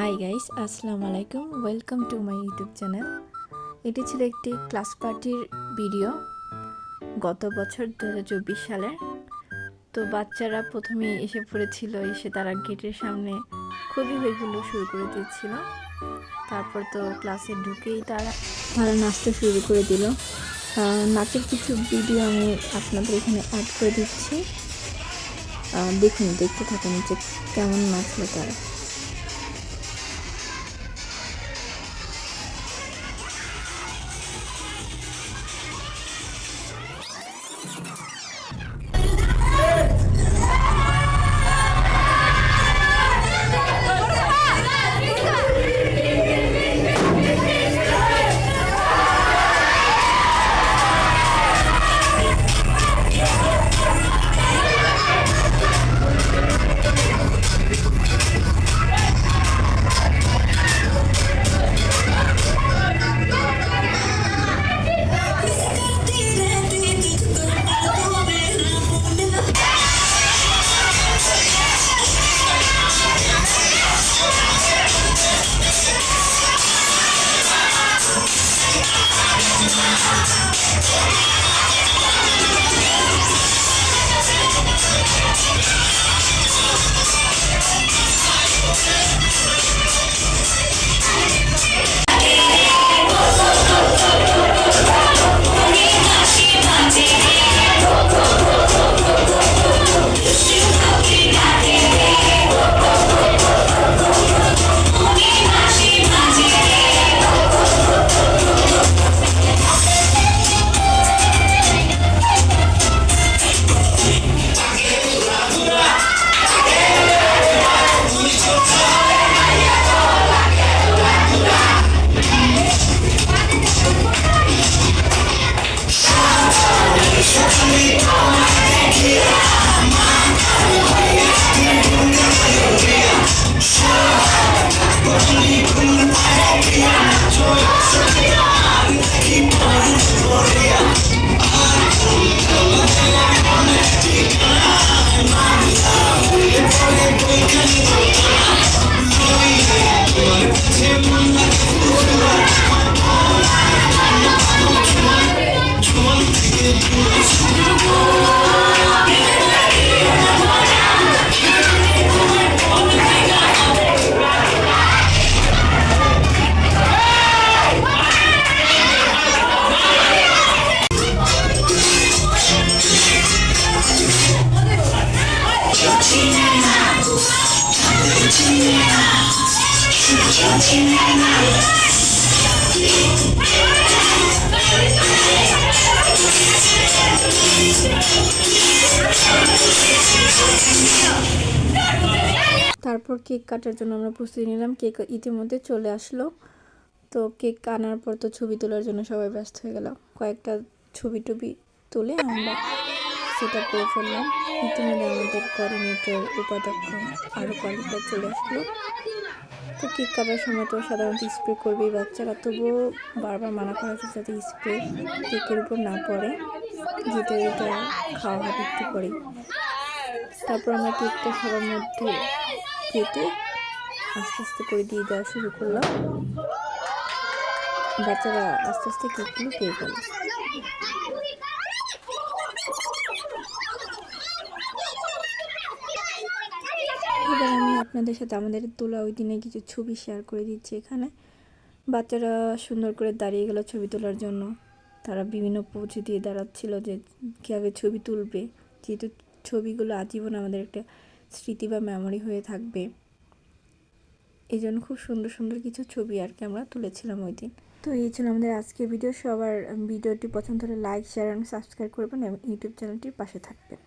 Hi guys, আসসালামু আলাইকুম। Welcome to my YouTube channel. এটি ছিল একটি ক্লাস পার্টির ভিডিও গত বছর 2024 সালের। তো বাচ্চারা প্রথমে এসে পড়েছিল, এসে তারা গেটের সামনে খুবই হইহুল্লোড় শুরু করে দিচ্ছিল। তারপর তো ক্লাসে ঢুকেই তারা নাচতে শুরু করে দিল। নাচের কিছু ভিডিও আমি আপনাদের এখানে অ্যাড করে দিচ্ছি, দেখুন, দেখতে থাকুন যে কেমন নাচলো তারা। তারপর কেক কাটার জন্য আমরা প্রস্তুতি নিলাম। কেক ইতিমধ্যে চলে আসলো। তো কেক আনার পর তো ছবি তোলার জন্য সবাই ব্যস্ত হয়ে গেল। কয়েকটা ছবি তুলে আমরা সেটা করে ফেললাম। ইতিমধ্যে আমাদের কোঅর্ডিনেটর, উপাধ্যক্ষ আরও কয়েকটা চলে আসলো। তো কেক কাটার সময় তো সাধারণত স্প্রে করবেই বাচ্চারা, তবুও বারবার মানা করা হচ্ছে যাতে স্প্রে কেকের উপর না পড়ে, যেহেতু এটা খাওয়া হবে একটু পরেই। তারপর আমরা কেকটা সবার মধ্যে কেটে আস্তে আস্তে করে দিয়ে দেওয়া শুরু করলাম। বাচ্চারা আস্তে আস্তে কেকগুলো পেয়ে গেল। এবার আমি আপনাদের সাথে আমাদের তোলা ওই দিনে কিছু ছবি শেয়ার করে দিচ্ছি এখানে। বাচ্চারা সুন্দর করে দাঁড়িয়ে গেল ছবি তোলার জন্য। তারা বিভিন্ন পোজ দিয়ে দাঁড়াচ্ছিল যে কীভাবে ছবি তুলবে, যেহেতু ছবিগুলো আজীবন আমাদের একটা স্মৃতি বা মেমোরি হয়ে থাকবে। এই জন্য খুব সুন্দর সুন্দর কিছু ছবি আর কি আমরা তুলেছিলাম ওই দিন। তো এই ছিল আমাদের আজকের ভিডিও। সবার ভিডিওটি পছন্দ হলে লাইক, শেয়ার এবং সাবস্ক্রাইব করবেন এবং ইউটিউব চ্যানেলটির পাশে থাকবেন।